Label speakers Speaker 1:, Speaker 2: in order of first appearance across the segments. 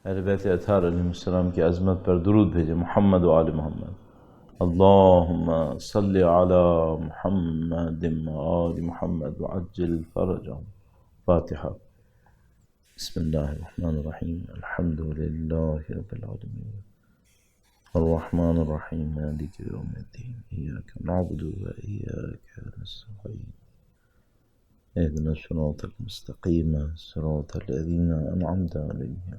Speaker 1: اہل بیت اطہار علیہ السلام کی عظمت پر درود بھیجے، محمد و آل محمد۔ اللہم صلی علی محمد و آل محمد وعجل فرجہم۔ فاتحہ۔ بسم اللہ الرحمن الرحیم، الحمد للہ رب العالمین، الرحمن الرحیم، مالک یوم الدین، ایاک نعبد و ایاک نستعین، اهدنا الصراط المستقیم صراط الذین انعمت علیہم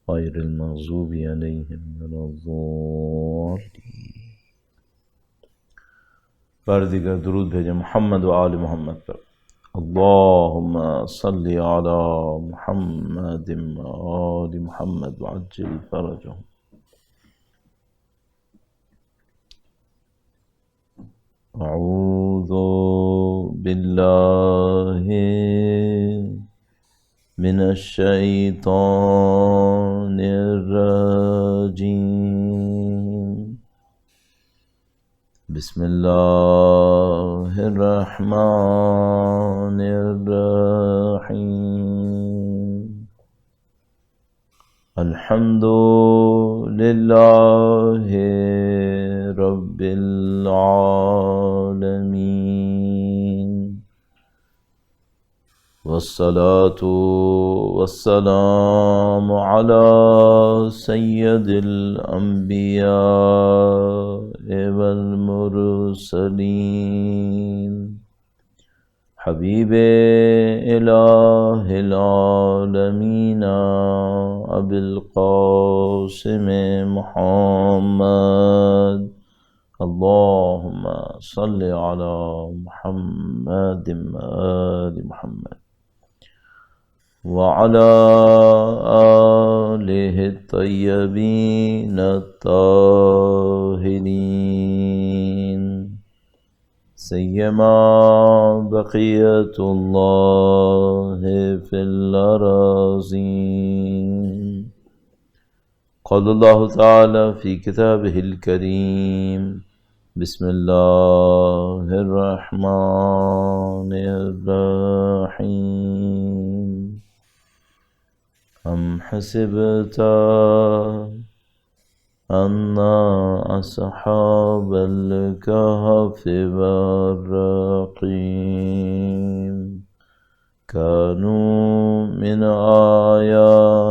Speaker 1: غیر المغضوب علیہم ولا الضالین۔ بار دیگر درود بھیجیں محمد و آل محمد پر۔ اللہم صلی علی محمد و آل محمد وعجل فرجہم۔ اعوذ باللہ من الشیطان الرجیم، بسم اللہ الرحمن الرحیم، الحمد للہ رب العالمین، والصلاة والسلام على سید الانبیاء والمرسلین، حبیب الہ العالمین ابی القاسم محمد، اللہم صل علی محمد آل محمد وعلى آلہ الطیبین الطاہرین، سیما بقیت اللہ فی الأراضین۔ قال اللہ تعالی فی کتابہ الکریم، بسم اللہ الرحمن الرحیم، ام حسبت ان اصحاب الکہف والرقیم كانوا من آیاتنا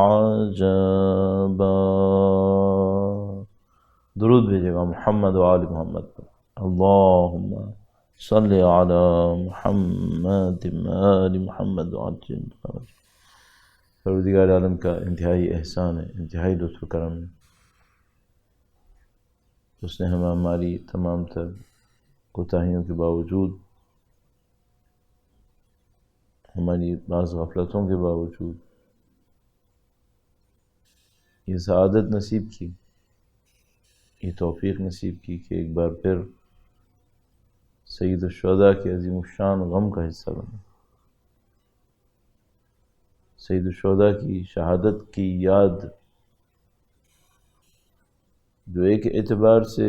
Speaker 1: عجبا۔ درود بھیجے گا محمد و آل محمد پر۔ اللہم صلی علی محمد و آل محمد وعجل فرجہ۔ پروردگار عالم کا انتہائی احسان ہے، انتہائی لطف و کرم ہے، اس نے ہماری تمام تر کوتاہیوں کے باوجود، ہماری بعض غفلتوں کے باوجود یہ سعادت نصیب کی، یہ توفیق نصیب کی کہ ایک بار پھر سید الشہداء کے عظیم الشان غم کا حصہ بنے، سید الشہداء کی شہادت کی یاد، جو ایک اعتبار سے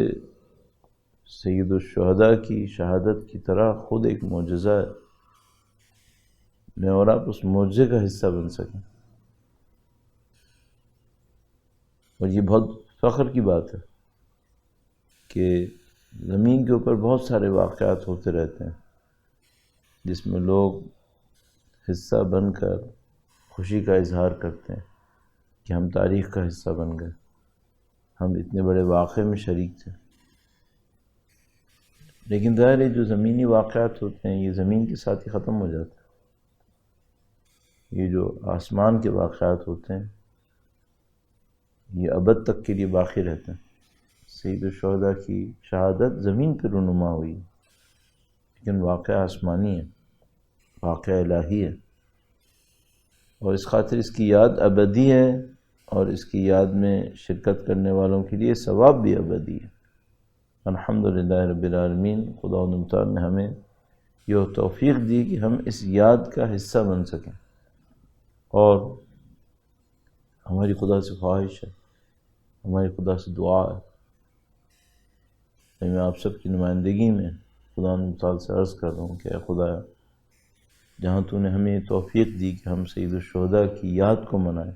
Speaker 1: سید الشہداء کی شہادت کی طرح خود ایک معجزہ ہے، میں اور آپ اس معجزے کا حصہ بن سکیں، اور یہ بہت فخر کی بات ہے کہ زمین کے اوپر بہت سارے واقعات ہوتے رہتے ہیں جس میں لوگ حصہ بن کر خوشی کا اظہار کرتے ہیں کہ ہم تاریخ کا حصہ بن گئے، ہم اتنے بڑے واقعے میں شریک تھے۔ لیکن ظاہر ہے جو زمینی واقعات ہوتے ہیں یہ زمین کے ساتھ ہی ختم ہو جاتے ہیں، یہ جو آسمان کے واقعات ہوتے ہیں یہ ابد تک کے لیے باقی رہتے ہیں۔ سید الشہداء کی شہادت زمین پہ رونما ہوئی، لیکن واقعہ آسمانی ہے، واقعہ الہی ہے، اور اس خاطر اس کی یاد ابدی ہے، اور اس کی یاد میں شرکت کرنے والوں کے لیے ثواب بھی ابدی ہے۔ الحمدللہ رب العالمین، خدا متعال نے ہمیں یہ توفیق دی کہ ہم اس یاد کا حصہ بن سکیں، اور ہماری خدا سے خواہش ہے، ہماری خدا سے دعا ہے، میں آپ سب کی نمائندگی میں خدا متعال سے عرض کر رہا ہوں کہ اے خدایا جہاں تو نے ہمیں توفیق دی کہ ہم سید الشہداء کی یاد کو منائیں،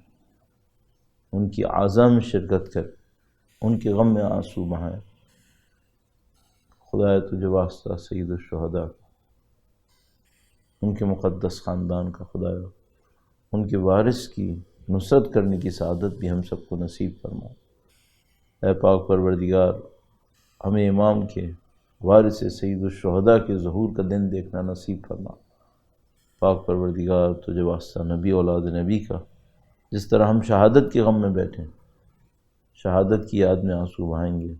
Speaker 1: ان کی عزا میں شرکت کریں، ان کے غم میں آنسو بہائیں۔ خدایا تجھے واسطہ سید الشہداء کا، ان کے مقدس خاندان کا، خدایا ان کے وارث کی نصرت کرنے کی سعادت بھی ہم سب کو نصیب فرما۔ اے پاک پروردگار، ہمیں امام کے وارث سید الشہداء کے ظہور کا دن دیکھنا نصیب فرما۔ پاک پروردگار تجھے واسطہ نبی اولاد نبی کا، جس طرح ہم شہادت کے غم میں بیٹھیں، شہادت کی یاد میں آنسو بہائیں گے،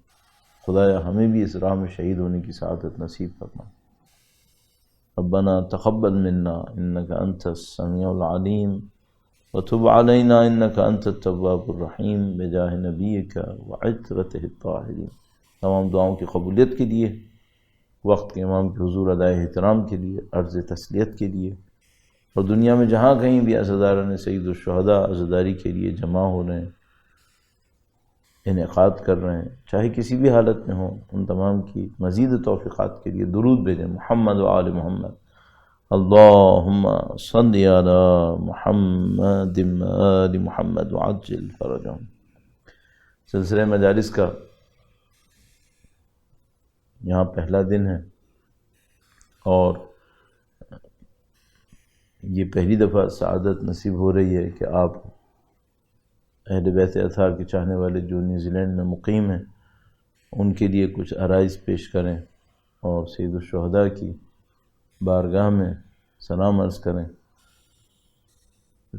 Speaker 1: خدایا ہمیں بھی اس راہ میں شہید ہونے کی سعادت نصیب فرما۔ ربنا تقبل منا انك انت السميع العليم وتب علينا انك انت التواب الرحيم بجاہ نبيك وعترته الطاہرین۔ تمام دعاؤں کی قبولیت کے لیے، وقت کے امام کے حضور ادائے احترام کے لیے، عرض تسلیت کے لیے، اور دنیا میں جہاں کہیں بھی عزاداران سید الشہداء عزاداری کے لیے جمع ہو رہے ہیں، انعقاد کر رہے ہیں، چاہے کسی بھی حالت میں ہوں، ان تمام کی مزید توفیقات کے لیے درود بھیجیں۔ محمد و آل محمد، اللہم صلی علی محمد آل محمد وعجل فرجہم۔ سلسلہ مجالس کا یہاں پہلا دن ہے، اور یہ پہلی دفعہ سعادت نصیب ہو رہی ہے کہ آپ اہل بیت اطہار کے چاہنے والے جو نیوزی لینڈ میں مقیم ہیں، ان کے لیے کچھ عرائض پیش کریں اور سید الشہداء کی بارگاہ میں سلام عرض کریں۔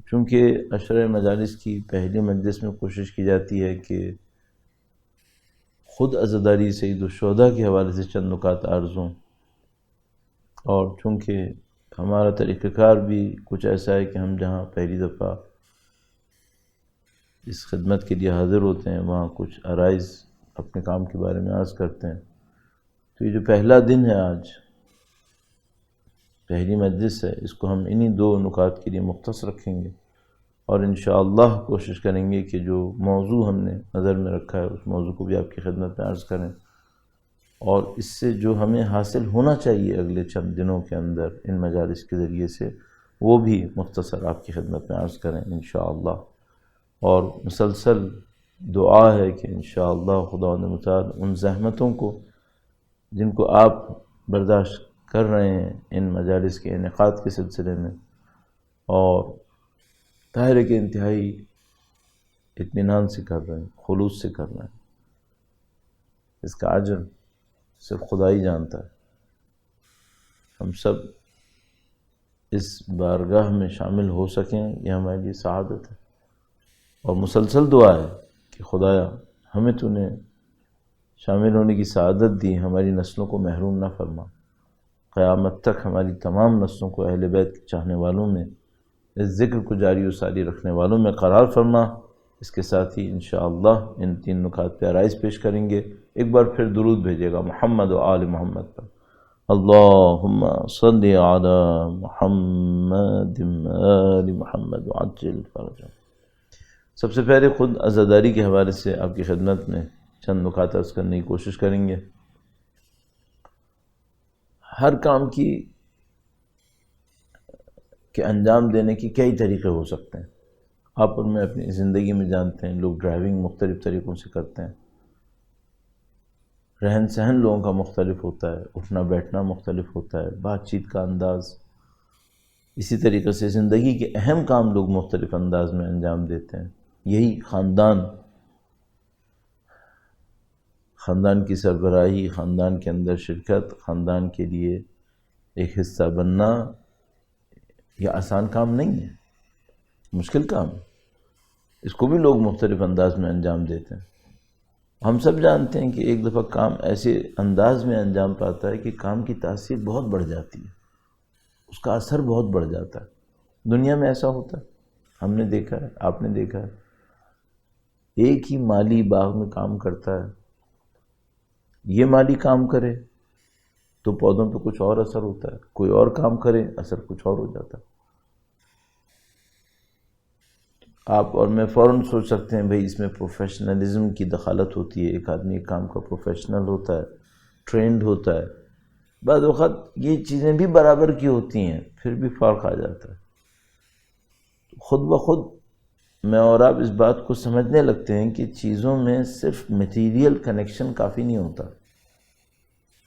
Speaker 1: چونکہ عشرہ مجالس کی پہلی مجلس میں کوشش کی جاتی ہے کہ خود عزاداری سید الشہداء کے حوالے سے چند نکات عرض ہوں، اور چونکہ ہمارا طریقہ کار بھی کچھ ایسا ہے کہ ہم جہاں پہلی دفعہ اس خدمت کے لیے حاضر ہوتے ہیں، وہاں کچھ عرائض اپنے کام کے بارے میں عرض کرتے ہیں، تو یہ جو پہلا دن ہے آج، پہلی مجلس ہے، اس کو ہم انہی دو نکات کے لیے مختص رکھیں گے، اور انشاءاللہ کوشش کریں گے کہ جو موضوع ہم نے نظر میں رکھا ہے اس موضوع کو بھی آپ کی خدمت میں عرض کریں، اور اس سے جو ہمیں حاصل ہونا چاہیے اگلے چند دنوں کے اندر ان مجالس کے ذریعے سے، وہ بھی مختصر آپ کی خدمت میں عرض کریں انشاءاللہ۔ اور مسلسل دعا ہے کہ انشاءاللہ خداوند متعال ان زحمتوں کو جن کو آپ برداشت کر رہے ہیں ان مجالس کے انعقاد کے سلسلے میں، اور ظاہر ہے کہ انتہائی اطمینان سے کر رہے ہیں، خلوص سے کر رہے ہیں، اس کا اجر صرف خدا ہی جانتا ہے۔ ہم سب اس بارگاہ میں شامل ہو سکیں، یہ ہمارے لیے سعادت ہے، اور مسلسل دعا ہے کہ خدایا ہمیں تو نے شامل ہونے کی سعادت دی، ہماری نسلوں کو محروم نہ فرما، قیامت تک ہماری تمام نسلوں کو اہل بیت کے چاہنے والوں میں، اس ذکر کو جاری و ساری رکھنے والوں میں قرار فرما۔ اس کے ساتھ ہی انشاءاللہ ان تین نکات پہ عرائض پیش کریں گے، ایک بار پھر درود بھیجے گا محمد و آل محمد پر۔ اللہم صلی علی محمد آل محمد وعجل فرجہم۔ سب سے پہلے خود عزاداری کے حوالے سے آپ کی خدمت میں چند نکات عرض کرنے کی کوشش کریں گے۔ ہر کام کے انجام دینے کی کئی طریقے ہو سکتے ہیں، آپ ان میں اپنی زندگی میں جانتے ہیں، لوگ ڈرائیونگ مختلف طریقوں سے کرتے ہیں، رہن سہن لوگوں کا مختلف ہوتا ہے، اٹھنا بیٹھنا مختلف ہوتا ہے، بات چیت کا انداز، اسی طریقے سے زندگی کے اہم کام لوگ مختلف انداز میں انجام دیتے ہیں۔ یہی خاندان کی سربراہی، خاندان کے اندر شرکت، خاندان کے لیے ایک حصہ بننا، یہ آسان کام نہیں ہے، مشکل کام ہے، اس کو بھی لوگ مختلف انداز میں انجام دیتے ہیں۔ ہم سب جانتے ہیں کہ ایک دفعہ کام ایسے انداز میں انجام پاتا ہے کہ کام کی تاثیر بہت بڑھ جاتی ہے، اس کا اثر بہت بڑھ جاتا ہے۔ دنیا میں ایسا ہوتا ہے، ہم نے دیکھا ہے، آپ نے دیکھا ہے، ایک ہی مالی باغ میں کام کرتا ہے، یہ مالی کام کرے تو پودوں پہ کچھ اور اثر ہوتا ہے، کوئی اور کام کرے اثر کچھ اور ہو جاتا ہے۔ آپ اور میں فوراً سوچ سکتے ہیں بھئی اس میں پروفیشنلزم کی دخالت ہوتی ہے، ایک آدمی ایک کام کا پروفیشنل ہوتا ہے، ٹرینڈ ہوتا ہے، بعض وقت یہ چیزیں بھی برابر کی ہوتی ہیں پھر بھی فرق آ جاتا ہے. خود بخود میں اور آپ اس بات کو سمجھنے لگتے ہیں کہ چیزوں میں صرف میٹیریل کنیکشن کافی نہیں ہوتا،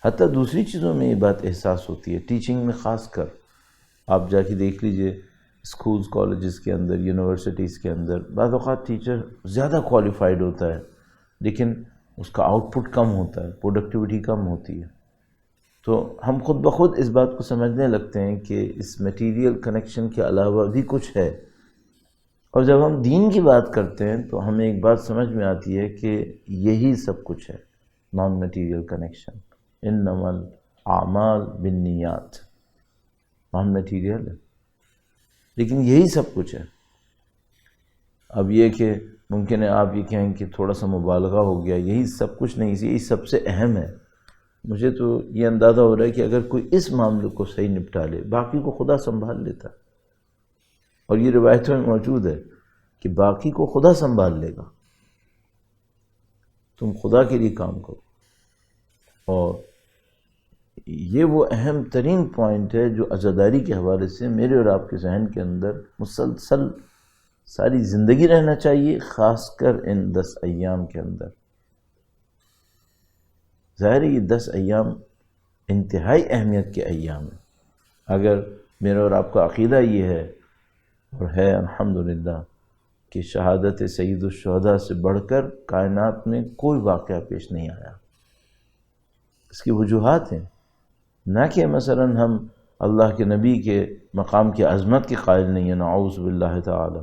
Speaker 1: حتیٰ دوسری چیزوں میں یہ بات احساس ہوتی ہے. ٹیچنگ میں خاص کر آپ جا کے دیکھ لیجئے، اسکولز کالجز کے اندر، یونیورسٹیز کے اندر بعض اوقات ٹیچر زیادہ کوالیفائڈ ہوتا ہے لیکن اس کا آؤٹ پٹ کم ہوتا ہے، پروڈکٹیوٹی کم ہوتی ہے. تو ہم خود بخود اس بات کو سمجھنے لگتے ہیں کہ اس میٹیریل کنیکشن کے علاوہ بھی کچھ ہے. اور جب ہم دین کی بات کرتے ہیں تو ہمیں ایک بات سمجھ میں آتی ہے کہ یہی سب کچھ ہے، نان میٹیریل کنیکشن. انما الاعمال بالنیات، نان میٹیریل ہے لیکن یہی سب کچھ ہے. اب یہ کہ ممکن ہے آپ یہ کہیں کہ تھوڑا سا مبالغہ ہو گیا، یہی سب کچھ نہیں، یہی سب سے اہم ہے. مجھے تو یہ اندازہ ہو رہا ہے کہ اگر کوئی اس معاملے کو صحیح نپٹا لے باقی کو خدا سنبھال لیتا ہے. اور یہ روایتوں میں موجود ہے کہ باقی کو خدا سنبھال لے گا، تم خدا کے لیے کام کرو. اور یہ وہ اہم ترین پوائنٹ ہے جو عزاداری کے حوالے سے میرے اور آپ کے ذہن کے اندر مسلسل ساری زندگی رہنا چاہیے، خاص کر ان 10 ایام کے اندر. ظاہر ہے یہ 10 ایام انتہائی اہمیت کے ایام ہیں. اگر میرا اور آپ کا عقیدہ یہ ہے اور ہے الحمدللہ کہ شہادت سید الشہداء سے بڑھ کر کائنات میں کوئی واقعہ پیش نہیں آیا. اس کی وجوہات ہیں، نہ کہ مثلا ہم اللہ کے نبی کے مقام کی عظمت کے قائل نہیں ہیں، نعوذ باللہ تعالی،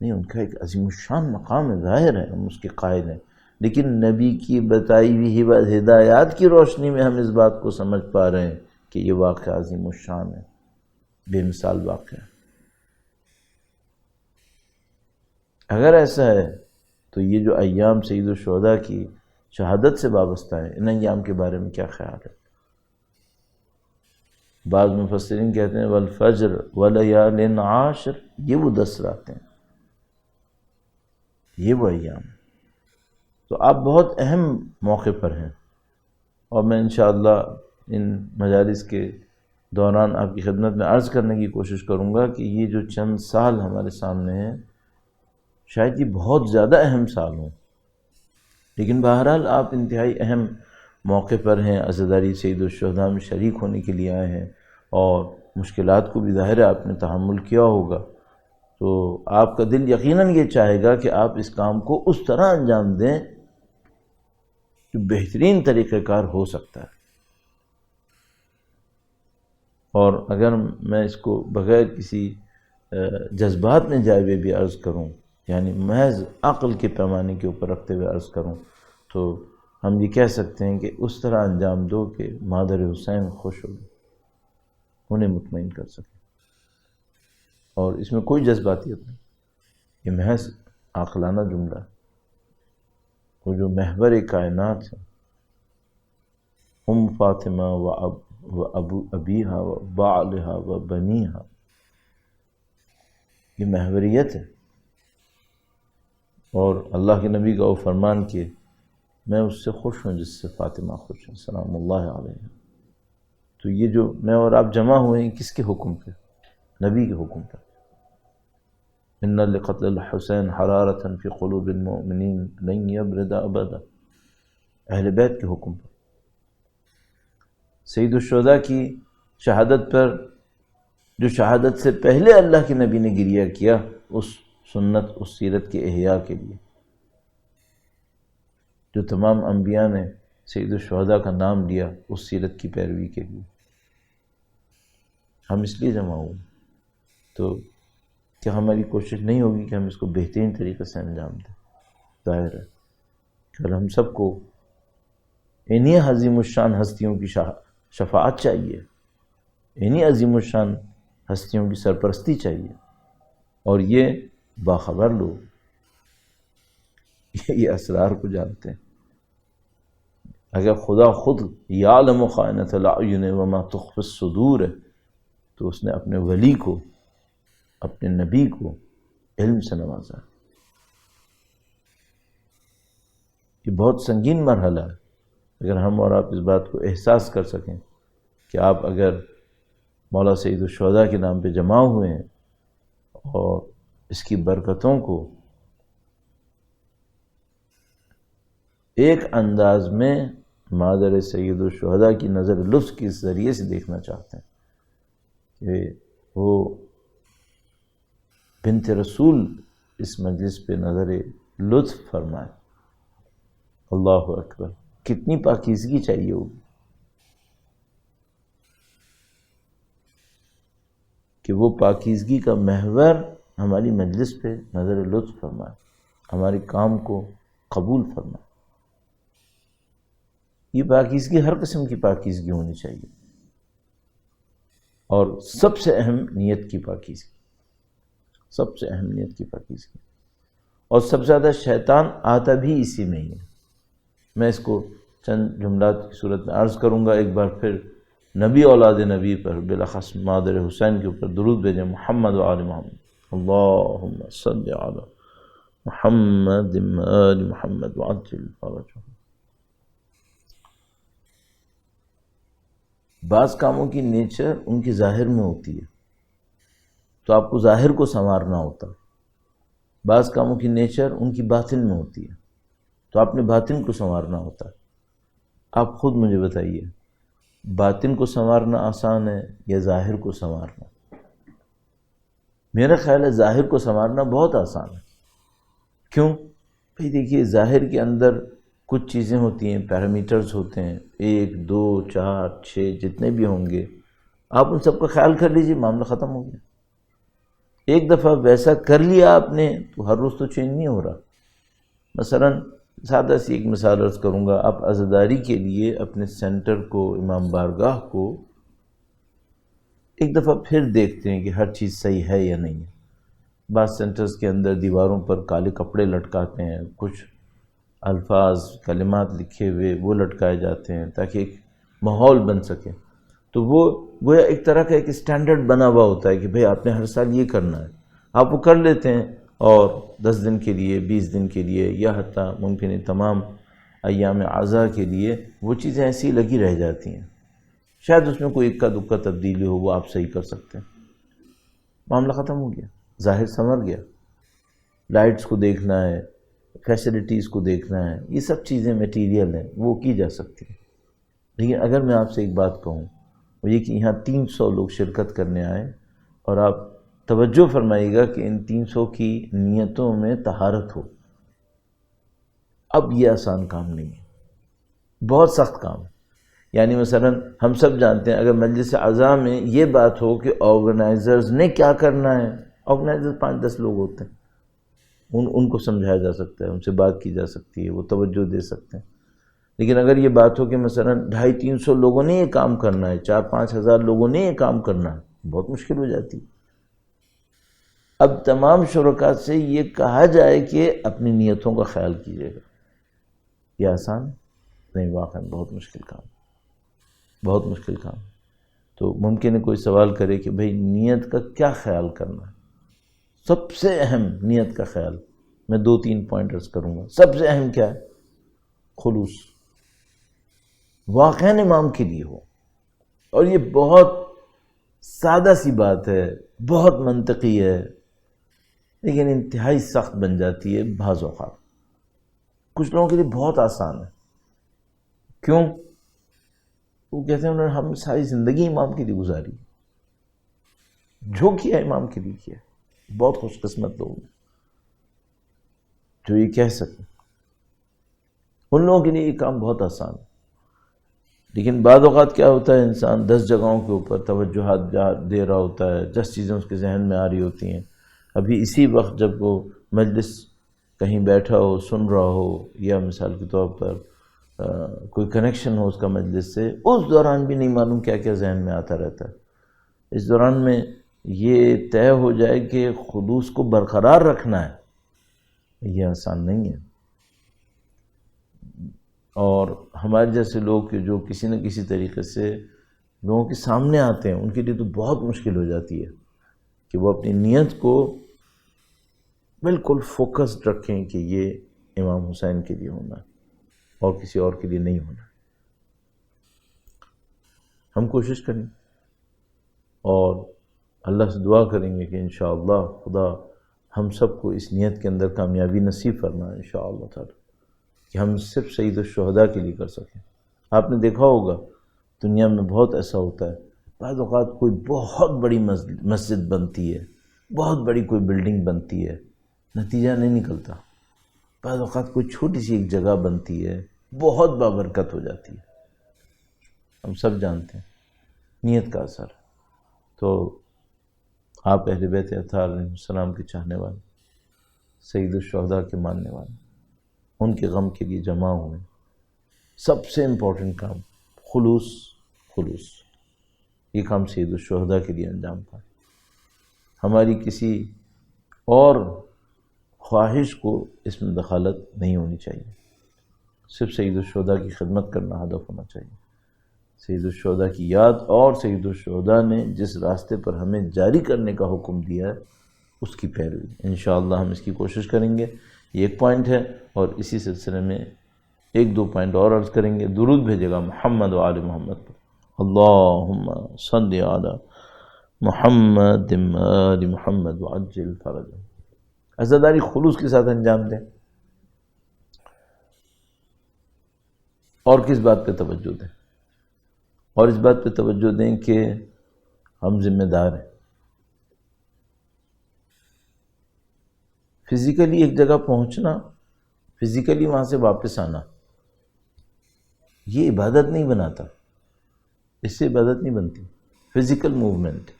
Speaker 1: نہیں، ان کا ایک عظیم الشان مقام ہے، ظاہر ہے ہم اس کے قائل ہیں، لیکن نبی کی بتائی ہوئی ہدایات کی روشنی میں ہم اس بات کو سمجھ پا رہے ہیں کہ یہ واقعہ عظیم الشان ہے، بے مثال واقعہ. اگر ایسا ہے تو یہ جو ایام سید الشہداء کی شہادت سے وابستہ ہے، ان ایام کے بارے میں کیا خیال ہے؟ بعض مفسرین کہتے ہیں والفجر ولیال عاشر، یہ وہ 10 راتیں ہیں، یہ وہ ایام. تو آپ بہت اہم موقع پر ہیں، اور میں انشاءاللہ ان مجالس کے دوران آپ کی خدمت میں عرض کرنے کی کوشش کروں گا کہ یہ جو چند سال ہمارے سامنے ہیں شاید یہ بہت زیادہ اہم سال ہوں، لیکن بہرحال آپ انتہائی اہم موقع پر ہیں، عزاداری سید الشہداء میں شریک ہونے کے لیے آئے ہیں، اور مشکلات کو بھی ظاہر ہے آپ نے تحمل کیا ہوگا. تو آپ کا دل یقیناً یہ چاہے گا کہ آپ اس کام کو اس طرح انجام دیں جو بہترین طریقہ کار ہو سکتا ہے. اور اگر میں اس کو بغیر کسی جذبات میں جائے ہوئے بھی عرض کروں، یعنی محض عقل کے پیمانے کے اوپر رکھتے ہوئے عرض کروں، تو ہم یہ کہہ سکتے ہیں کہ اس طرح انجام دو کہ مادر حسین خوش ہو، انہیں مطمئن کر سکیں. اور اس میں کوئی جذباتیت نہیں، یہ محض عاقلانہ جملہ ہے. وہ جو محور کائنات ہے، فاطمہ و ابو ابیہا و بعلہا و بنیہا، یہ محوریت ہے. اور اللہ کے نبی کا وہ فرمان کہ میں اس سے خوش ہوں جس سے فاطمہ خوش ہیں سلام اللہ علیہ. تو یہ جو میں اور آپ جمع ہوئے ہیں کس کے حکم پہ؟ نبی کے حکم پہ. ان لقتل الحسین حرارۃ فی قلوب المؤمنین لن یبرد ابدا، اہل بیت کے حکم پر. سید الشہداء کی شہادت پر جو شہادت سے پہلے اللہ کے نبی نے گریہ کیا، اس سنت، اس سیرت کے احیاء کے لیے، جو تمام انبیاء نے سید الشہداء کا نام لیا اس سیرت کی پیروی کے لیے، ہم اس لیے جمع ہوئے. تو کیا ہماری کوشش نہیں ہوگی کہ ہم اس کو بہترین طریقے سے انجام دیں؟ ظاہر ہے کہ ہم سب کو انہی عظیم الشان ہستیوں کی شفاعت چاہیے، انہی عظیم الشان ہستیوں کی سرپرستی چاہیے. اور یہ باخبر لوگ یہ اسرار کو جانتے ہیں. اگر خدا خود یعلم خائنۃ الاعین وما تخفی الصدور ہے تو اس نے اپنے ولی کو، اپنے نبی کو علم سے نوازا. یہ بہت سنگین مرحلہ ہے. اگر ہم اور آپ اس بات کو احساس کر سکیں کہ آپ اگر مولا سید الشہداء کے نام پہ جمع ہوئے ہیں اور اس کی برکتوں کو ایک انداز میں مادر سید الشہداء کی نظر لطف کے ذریعے سے دیکھنا چاہتے ہیں کہ وہ بنت رسول اس مجلس پہ نظر لطف فرمائے. اللہ اکبر، کتنی پاکیزگی چاہیے ہوگی کہ وہ پاکیزگی کا محور ہماری مجلس پہ نظر لطف فرمائے، ہمارے کام کو قبول فرمائے. یہ پاکیزگی ہر قسم کی پاکیزگی ہونی چاہیے، اور سب سے اہم نیت کی پاکیزگی، سب سے اہم نیت کی پاکیزگی. اور سب سے زیادہ شیطان آتا بھی اسی میں ہی ہے. میں اس کو چند جملات کی صورت میں عرض کروں گا. ایک بار پھر نبی اولاد نبی پر بالاخص مادر حسین کے اوپر درود بھیجیں. محمد و آل محمد، اللہم صلی علی محمد و آل محمد وعجل فرجہم. بعض کاموں کی نیچر ان کی ظاہر میں ہوتی ہے تو آپ کو ظاہر کو سنوارنا ہوتا ہے. بعض کاموں کی نیچر ان کی باطن میں ہوتی ہے تو آپ نے باطن کو سنوارنا ہوتا ہے. آپ خود مجھے بتائیے، باطن کو سنوارنا آسان ہے یا ظاہر کو سنوارنا؟ میرا خیال ہے ظاہر کو سنوارنا بہت آسان ہے. کیوں؟ بھئی دیکھیے، ظاہر کے اندر کچھ چیزیں ہوتی ہیں، پیرامیٹرز ہوتے ہیں، 1 2 4 6 جتنے بھی ہوں گے، آپ ان سب کا خیال کر لیجیے، معاملہ ختم ہو گیا. ایک دفعہ ویسا کر لیا آپ نے تو ہر روز تو چینج نہیں ہو رہا. مثلاً سادہ سی ایک مثال عرض کروں گا. آپ عزاداری کے لیے اپنے سینٹر کو، امام بارگاہ کو ایک دفعہ پھر دیکھتے ہیں کہ ہر چیز صحیح ہے یا نہیں ہے. بعض سینٹرز کے اندر دیواروں پر کالے کپڑے لٹکاتے ہیں، کچھ الفاظ کلمات لکھے ہوئے وہ لٹکائے جاتے ہیں تاکہ ایک ماحول بن سکے. تو وہ گویا ایک طرح کا ایک اسٹینڈرڈ بنا ہوا ہوتا ہے کہ بھئی آپ نے ہر سال یہ کرنا ہے. آپ وہ کر لیتے ہیں اور 10 دن کے لیے، 20 دن کے لیے، یا حتیٰ ممکن ہے تمام ایام عزا کے لیے وہ چیزیں ایسی لگی رہ جاتی ہیں. شاید اس میں کوئی اکا دکا تبدیلی ہو، وہ آپ صحیح کر سکتے ہیں. معاملہ ختم ہو گیا، ظاہر سنور گیا. لائٹس کو دیکھنا ہے، فیسلٹیز کو دیکھنا ہے، یہ سب چیزیں میٹیریل ہیں، وہ کی جا سکتی ہیں. لیکن اگر میں آپ سے ایک بات کہوں، وہ یہ کہ یہاں 300 لوگ شرکت کرنے آئے اور آپ توجہ فرمائیے گا کہ ان 300 کی نیتوں میں طہارت ہو. اب یہ آسان کام نہیں ہے، بہت سخت کام ہے. یعنی مثلا ہم سب جانتے ہیں اگر مجلس عزا میں یہ بات ہو کہ آرگنائزرز نے کیا کرنا ہے، آرگنائزر 5-10 لوگ ہوتے ہیں، ان کو سمجھایا جا سکتا ہے، ان سے بات کی جا سکتی ہے، وہ توجہ دے سکتے ہیں. لیکن اگر یہ بات ہو کہ مثلا 250-300 لوگوں نے یہ کام کرنا ہے، 4-5 ہزار لوگوں نے یہ کام کرنا ہے، بہت مشکل ہو جاتی. اب تمام شرکاء سے یہ کہا جائے کہ اپنی نیتوں کا خیال کیجیے گا، یہ آسان نہیں، واقعا بہت مشکل کام، بہت مشکل کام. تو ممکن ہے کوئی سوال کرے کہ بھئی نیت کا کیا خیال کرنا ہے؟ سب سے اہم نیت کا خیال میں 2-3 پوائنٹ عرض کروں گا. سب سے اہم کیا ہے؟ خلوص، واقعاً امام کے لیے ہو. اور یہ بہت سادہ سی بات ہے، بہت منطقی ہے، لیکن انتہائی سخت بن جاتی ہے بعض اوقات. کچھ لوگوں کے لیے بہت آسان ہے. کیوں؟ وہ کہتے ہیں ہم ساری زندگی امام کے لیے گزاری، جو کیا امام کے لیے کیا. بہت خوش قسمت لوگ ہیں جو یہ کہہ سکیں. ان لوگوں کے لیے یہ کام بہت آسان ہے. لیکن بعض اوقات کیا ہوتا ہے، انسان 10 جگہوں کے اوپر توجہات دے رہا ہوتا ہے، 10 چیزیں اس کے ذہن میں آ رہی ہوتی ہیں. ابھی اسی وقت جب وہ مجلس کہیں بیٹھا ہو، سن رہا ہو، یا مثال کے طور پر کوئی کنیکشن ہو اس کا مجلس سے، اس دوران بھی نہیں معلوم کیا کیا ذہن میں آتا رہتا ہے. اس دوران میں یہ طے ہو جائے کہ خلوص کو برقرار رکھنا ہے، یہ آسان نہیں ہے. اور ہمارے جیسے لوگ جو کسی نہ کسی طریقے سے لوگوں کے سامنے آتے ہیں، ان کے لیے تو بہت مشکل ہو جاتی ہے کہ وہ اپنی نیت کو بالکل فوکسڈ رکھیں کہ یہ امام حسین کے لیے ہونا ہے اور کسی اور کے لیے نہیں ہونا. ہم کوشش کریں اور اللہ سے دعا کریں گے کہ انشاءاللہ خدا ہم سب کو اس نیت کے اندر کامیابی نصیب فرمائے انشاءاللہ تعالی، کہ ہم صرف سید الشہداء کے لیے کر سکیں۔ آپ نے دیکھا ہوگا دنیا میں بہت ایسا ہوتا ہے، بعض اوقات کوئی بہت بڑی مسجد بنتی ہے، بہت بڑی کوئی بلڈنگ بنتی ہے، نتیجہ نہیں نکلتا۔ بعض اوقات کوئی چھوٹی سی ایک جگہ بنتی ہے، بہت بابرکت ہو جاتی ہے۔ ہم سب جانتے ہیں نیت کا اثر۔ تو آپ اہل بیت اطہار علیہ السلام کے چاہنے والے، سید الشہداء کے ماننے والے، ان کے غم کے لیے جمع ہوئے۔ سب سے امپورٹنٹ کام خلوص، خلوص، یہ کام سید الشہداء کے لیے انجام پائے۔ ہماری کسی اور خواہش کو اس میں دخالت نہیں ہونی چاہیے، صرف سید الشہداء کی خدمت کرنا ہدف ہونا چاہیے، سید الشہداء کی یاد، اور سید الشہداء نے جس راستے پر ہمیں جاری کرنے کا حکم دیا ہے اس کی پیروی۔ انشاءاللہ ہم اس کی کوشش کریں گے۔ یہ ایک پوائنٹ ہے، اور اسی سلسلے میں ایک دو پوائنٹ اور عرض کریں گے۔ درود بھیجے گا محمد و آل محمد پر، اللہم صلی علی محمد آل محمد وعجل فرجہ۔ عزاداری خلوص کے ساتھ انجام دیں۔ اور کس بات پہ توجہ دیں؟ اور اس بات پہ توجہ دیں کہ ہم ذمہ دار ہیں۔ فزیکلی ایک جگہ پہنچنا، فزیکلی وہاں سے واپس آنا، یہ عبادت نہیں بناتا، اس سے عبادت نہیں بنتی۔ فزیکل موومنٹ،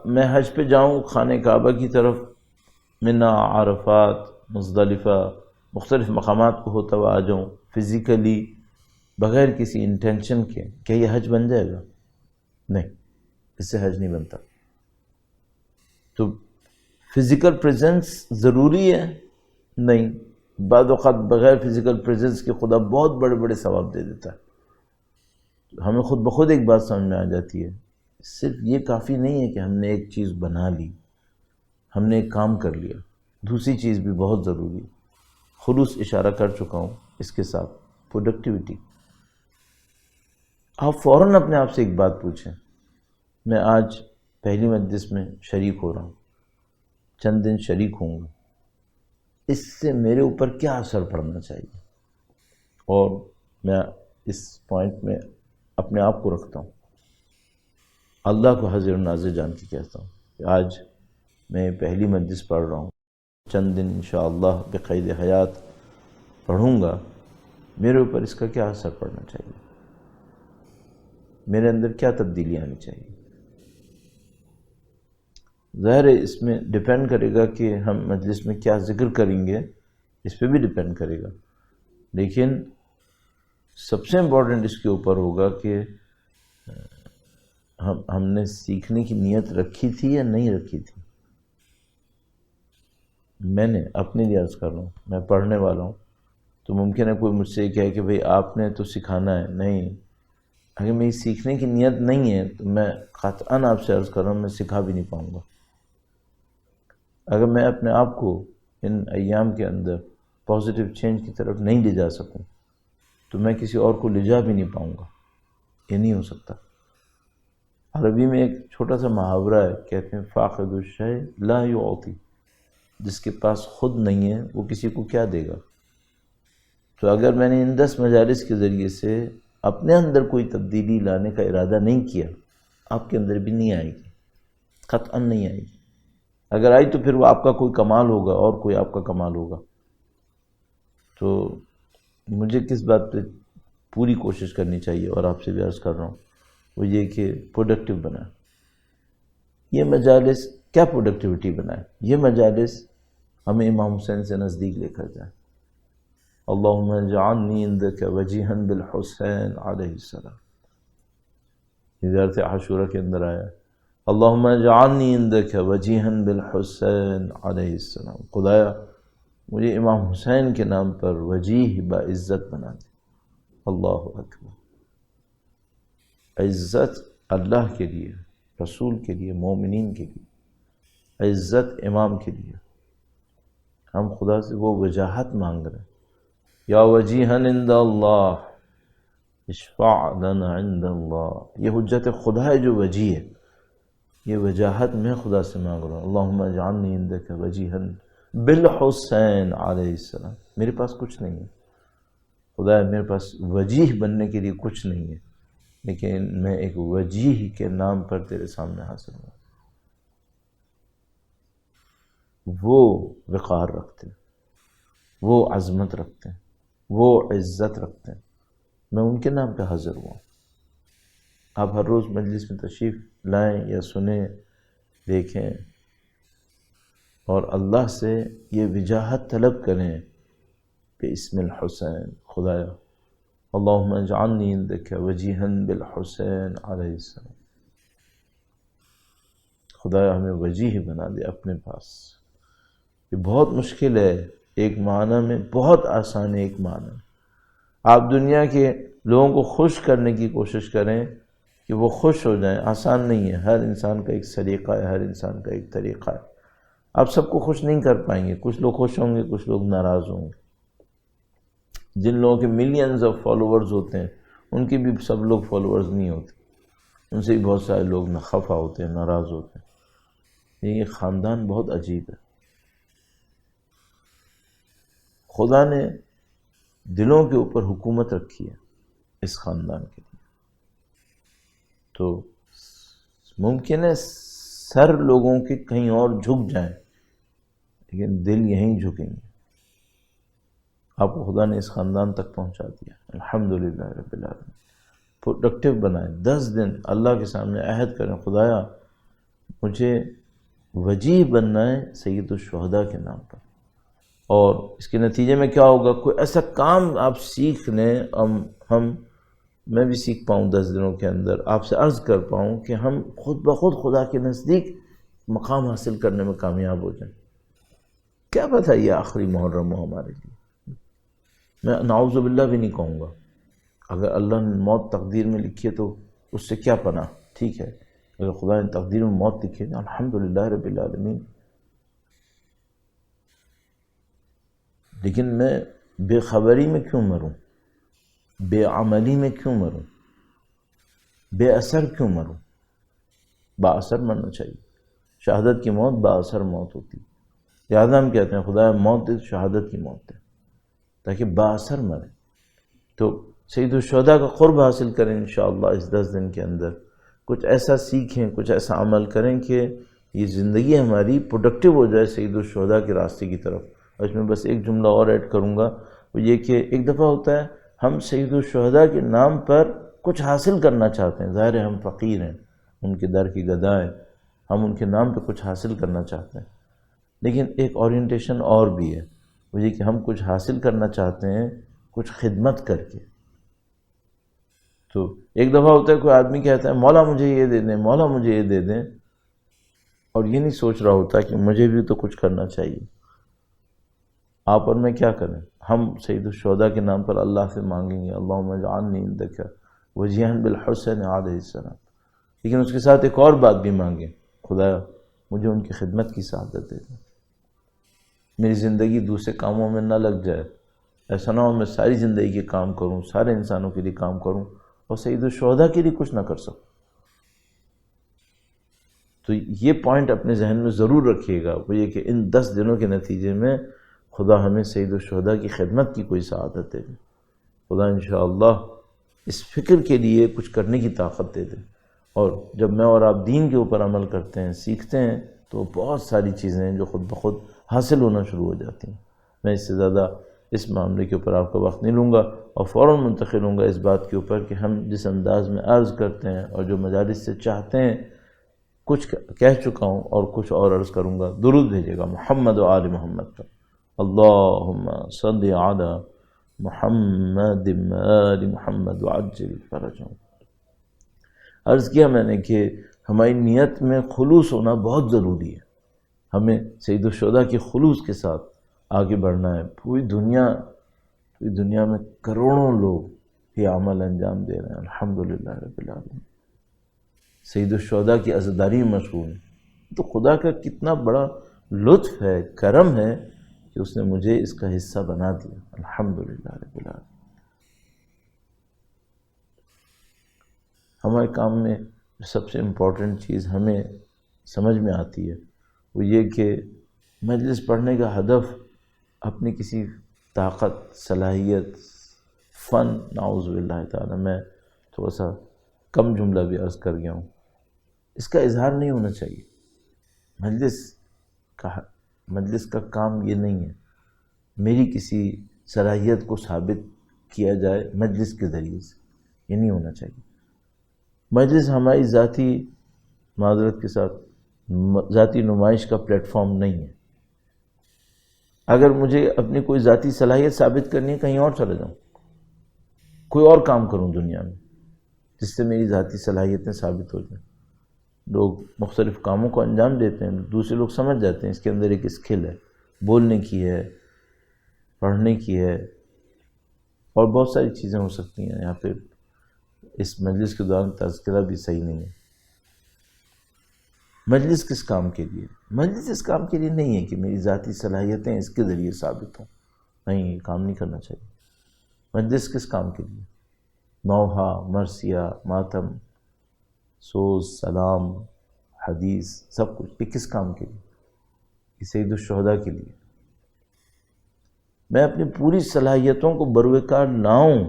Speaker 1: میں حج پہ جاؤں خانہ کعبہ کی طرف، منا، عرفات، مزدلفہ، مختلف مقامات کو ہوتا ہوا آ جاؤں فزیکلی، بغیر کسی انٹینشن کے، کیا یہ حج بن جائے گا؟ نہیں، اس سے حج نہیں بنتا۔ تو فزیکل پریزنس ضروری ہے؟ نہیں، بعض اوقات بغیر فزیکل پریزنس کے خدا بہت بڑے بڑے ثواب دے دیتا ہے۔ ہمیں خود بخود ایک بات سمجھ میں آ جاتی ہے، صرف یہ کافی نہیں ہے کہ ہم نے ایک چیز بنا لی، ہم نے ایک کام کر لیا، دوسری چیز بھی بہت ضروری ہے۔ خلوص اشارہ کر چکا ہوں، اس کے ساتھ پروڈکٹیوٹی۔ آپ فوراً اپنے آپ سے ایک بات پوچھیں، میں آج پہلی مجلس میں شریک ہو رہا ہوں، چند دن شریک ہوں گا، اس سے میرے اوپر کیا اثر پڑنا چاہیے؟ اور میں اس پوائنٹ میں اپنے آپ کو رکھتا ہوں، اللہ کو حاضر و ناظر جان کے کہتا ہوں کہ آج میں پہلی مجلس پڑھ رہا ہوں، چند دن انشاءاللہ بقید حیات پڑھوں گا، میرے اوپر اس کا کیا اثر پڑنا چاہیے؟ میرے اندر کیا تبدیلی آنی چاہیے؟ ظاہر ہے اس میں ڈیپینڈ کرے گا کہ ہم مجلس میں کیا ذکر کریں گے، اس پہ بھی ڈیپینڈ کرے گا، لیکن سب سے امپورٹنٹ اس کے اوپر ہوگا کہ ہم نے سیکھنے کی نیت رکھی تھی یا نہیں رکھی تھی۔ میں نے اپنے لیے عرض کر رہا ہوں، میں پڑھنے والا ہوں، تو ممکن ہے کوئی مجھ سے یہ کہے کہ بھئی آپ نے تو سکھانا ہے، نہیں، اگر میری سیکھنے کی نیت نہیں ہے تو میں قطعاً آپ سے عرض کر رہا ہوں میں سکھا بھی نہیں پاؤں گا۔ اگر میں اپنے آپ کو ان ایام کے اندر پازیٹیو چینج کی طرف نہیں لے جا سکوں تو میں کسی اور کو لے جا بھی نہیں پاؤں گا، یہ نہیں ہو سکتا۔ عربی میں ایک چھوٹا سا محاورہ ہے، کہتے ہیں فاقد الشیء لا یعطی، جس کے پاس خود نہیں ہے وہ کسی کو کیا دے گا۔ تو اگر میں نے ان 10 مجالس کے ذریعے سے اپنے اندر کوئی تبدیلی لانے کا ارادہ نہیں کیا، آپ کے اندر بھی نہیں آئے گی، قطعاً نہیں آئے گی۔ اگر آئی تو پھر وہ آپ کا کوئی کمال ہوگا اور کوئی آپ کا کمال ہوگا۔ تو مجھے کس بات پہ پوری کوشش کرنی چاہیے، اور آپ سے بھی عرض کر رہا ہوں، وہ یہ کہ پروڈکٹیو بنائیں۔ یہ مجالس کیا پروڈکٹیوٹی بنائیں؟ یہ مجالس ہمیں امام حسین سے نزدیک لے کر جائیں۔ اللہم اجعلنی عندک وجیہا بالحسین علیہ السلام، یہ زیارت عاشورہ کے اندر آیا ہے، اللہم اجعلنی عندک وجیہا بالحسین علیہ السلام، خدایا مجھے امام حسین کے نام پر وجیہ باعزت بنا دے۔ اللہ اکبر، عزت اللہ کے لیے، رسول کے لیے، مومنین کے لیے، عزت امام کے لیے۔ ہم خدا سے وہ وجاہت مانگ رہے ہیں، یا وجیہا عند اللہ، اشفع لنا عند اللہ، یہ حجت خدا ہے جو وجی ہے، یہ وجاہت میں خدا سے مانگ رہا ہوں۔ اللہم اجعلنی عندک وجیہا بالحسین علیہ السلام، میرے پاس کچھ نہیں ہے خدا، میرے پاس وجیح بننے کے لیے کچھ نہیں ہے، لیکن میں ایک وجیح کے نام پر تیرے سامنے حاضر ہوں۔ وہ وقار رکھتے ہیں، وہ عظمت رکھتے ہیں، وہ عزت رکھتے ہیں، میں ان کے نام پہ حاضر ہوا ہوں۔ آپ ہر روز مجلس میں تشریف لائیں یا سنیں، دیکھیں، اور اللہ سے یہ وجاہت طلب کریں باسم الحسین، خدایا اللہم اجعلنی عندک وجیہا بالحسین علیہ السلام، خدایا ہمیں وجیح بنا دے اپنے پاس۔ یہ بہت مشکل ہے، ایک معنی میں بہت آسان ہے، ایک معنی میں آپ دنیا کے لوگوں کو خوش کرنے کی کوشش کریں کہ وہ خوش ہو جائیں، آسان نہیں ہے، ہر انسان کا ایک سلیقہ ہے، ہر انسان کا ایک طریقہ ہے، آپ سب کو خوش نہیں کر پائیں گے، کچھ لوگ خوش ہوں گے، کچھ لوگ ناراض ہوں گے۔ جن لوگوں کے ملینز آف فالوورز ہوتے ہیں ان کے بھی سب لوگ فالوورز نہیں ہوتے، ان سے بھی بہت سارے لوگ خفا ہوتے ہیں، ناراض ہوتے ہیں۔ یہ خاندان بہت عجیب ہے، خدا نے دلوں کے اوپر حکومت رکھی ہے اس خاندان کے لیے، تو ممکن ہے سر لوگوں کے کہیں اور جھک جائیں لیکن دل یہیں جھکیں گے۔ آپ کو خدا نے اس خاندان تک پہنچا دیا، الحمدللہ رب العالمین۔ پروڈکٹیو بنائیں، 10 دن اللہ کے سامنے عہد کریں، خدایا مجھے وجیح بننا ہے سید الشہداء کے نام پر، اور اس کے نتیجے میں کیا ہوگا، کوئی ایسا کام آپ سیکھ لیں، میں بھی سیکھ پاؤں 10 دنوں کے اندر، آپ سے عرض کر پاؤں کہ ہم خود بخود خدا کے نزدیک مقام حاصل کرنے میں کامیاب ہو جائیں۔ کیا پتہ یہ آخری محرم ہو ہمارے لیے، میں نعوذ باللہ بھی نہیں کہوں گا، اگر اللہ نے موت تقدیر میں لکھی ہے تو اس سے کیا پناہ، ٹھیک ہے، اگر خدا نے تقدیر میں موت لکھی ہے الحمدللہ رب العالمین، لیکن میں بے خبری میں کیوں مروں، بے عملی میں کیوں مروں، بے اثر کیوں مروں؟ با اثر مرنا چاہیے، شہادت کی موت با اثر موت ہوتی، لہذا ہم کہتے ہیں خدا موت دے، شہادت کی موت دے تاکہ با اثر مرے۔ تو سید الشہداء کا قرب حاصل کریں انشاءاللہ اس 10 دن کے اندر، کچھ ایسا سیکھیں، کچھ ایسا عمل کریں کہ یہ زندگی ہماری پروڈکٹیو ہو جائے سید الشہداء کے راستے کی طرف۔ اور اس میں بس ایک جملہ اور ایڈ کروں گا، وہ یہ کہ ایک دفعہ ہوتا ہے ہم سید الشہداء کے نام پر کچھ حاصل کرنا چاہتے ہیں، ظاہر ہے ہم فقیر ہیں، ان کے در کی گدا ہیں، ہم ان کے نام پہ کچھ حاصل کرنا چاہتے ہیں، لیکن ایک اورینٹیشن اور بھی ہے، وہ یہ کہ ہم کچھ حاصل کرنا چاہتے ہیں کچھ خدمت کر کے۔ تو ایک دفعہ ہوتا ہے کوئی آدمی کہتا ہے مولا مجھے یہ دے دیں، مولا مجھے یہ دے دیں، اور یہ نہیں سوچ رہا ہوتا کہ مجھے بھی تو کچھ کرنا چاہیے۔ آپ اور میں کیا کریں، ہم سید الشہداء کے نام پر اللہ سے مانگیں گے اللہم اجعلنی عندک وجیہا بالحسین علیہ السلام، لیکن اس کے ساتھ ایک اور بات بھی مانگیں، خدایا مجھے ان کی خدمت کی سعادت دے دیں، میری زندگی دوسرے کاموں میں نہ لگ جائے، ایسا نہ ہو میں ساری زندگی کے کام کروں، سارے انسانوں کے لیے کام کروں اور سید الشہداء کے لیے کچھ نہ کر سکوں۔ تو یہ پوائنٹ اپنے ذہن میں ضرور رکھیے گا، وہ یہ کہ ان 10 دنوں کے نتیجے میں خدا ہمیں سید الشہداء کی خدمت کی کوئی سعادت دے دے، خدا انشاءاللہ اس فکر کے لیے کچھ کرنے کی طاقت دے دے، اور جب میں اور آپ دین کے اوپر عمل کرتے ہیں، سیکھتے ہیں، تو بہت ساری چیزیں ہیں جو خود بخود حاصل ہونا شروع ہو جاتی ہیں۔ میں اس سے زیادہ اس معاملے کے اوپر آپ کا وقت نہیں لوں گا، اور فوراً منتقل ہوں گا اس بات کے اوپر کہ ہم جس انداز میں عرض کرتے ہیں اور جو مجالس سے چاہتے ہیں، کچھ کہہ چکا ہوں اور کچھ اور عرض کروں گا۔ درود بھیجے گا محمد و آل محمد پر، اللہم صلی علی محمد آل محمد وعجل فرجہم۔ عرض کیا میں نے کہ ہماری نیت میں خلوص ہونا بہت ضروری ہے، ہمیں سید الشہداء کے خلوص کے ساتھ آگے بڑھنا ہے۔ پوری دنیا میں کروڑوں لوگ یہ عمل انجام دے رہے ہیں، الحمدللہ رب العالمین، سید الشہداء کی عزاداری میں مشغول ہیں۔ تو خدا کا کتنا بڑا لطف ہے، کرم ہے کہ اس نے مجھے اس کا حصہ بنا دیا، الحمدللہ رب العالمین۔ ہمارے کام میں سب سے امپورٹنٹ چیز ہمیں سمجھ میں آتی ہے وہ یہ کہ مجلس پڑھنے کا ہدف اپنی کسی طاقت، صلاحیت، فن، نعوذ باللہ تعالی، میں تھوڑا سا کم جملہ بھی عرض کر گیا ہوں، اس کا اظہار نہیں ہونا چاہیے۔ مجلس کا کام یہ نہیں ہے میری کسی صلاحیت کو ثابت کیا جائے مجلس کے ذریعے سے، یہ نہیں ہونا چاہیے۔ مجلس ہماری ذاتی، معذرت کے ساتھ، ذاتی نمائش کا پلیٹ فارم نہیں ہے۔ اگر مجھے اپنی کوئی ذاتی صلاحیت ثابت کرنی ہے کہیں اور چلے جاؤں، کوئی اور کام کروں دنیا میں جس سے میری ذاتی صلاحیتیں ثابت ہو جائیں۔ لوگ مختلف کاموں کو انجام دیتے ہیں، دوسرے لوگ سمجھ جاتے ہیں اس کے اندر ایک اسکل ہے، بولنے کی ہے، پڑھنے کی ہے، اور بہت ساری چیزیں ہو سکتی ہیں۔ یہاں پہ اس مجلس کے دوران تذکرہ بھی صحیح نہیں ہے۔ مجلس کس کام کے لیے؟ مجلس اس کام کے لیے نہیں ہے کہ میری ذاتی صلاحیتیں اس کے ذریعے ثابت ہوں، نہیں، یہ کام نہیں کرنا چاہیے۔ مجلس کس کام کے لیے؟ نوحہ، مرثیہ، ماتم، سوز، سلام، حدیث، سب کچھ، یہ کس کام کے لیے؟ یہ سید الشہداء کے لیے۔ میں اپنی پوری صلاحیتوں کو بروقار لاؤں،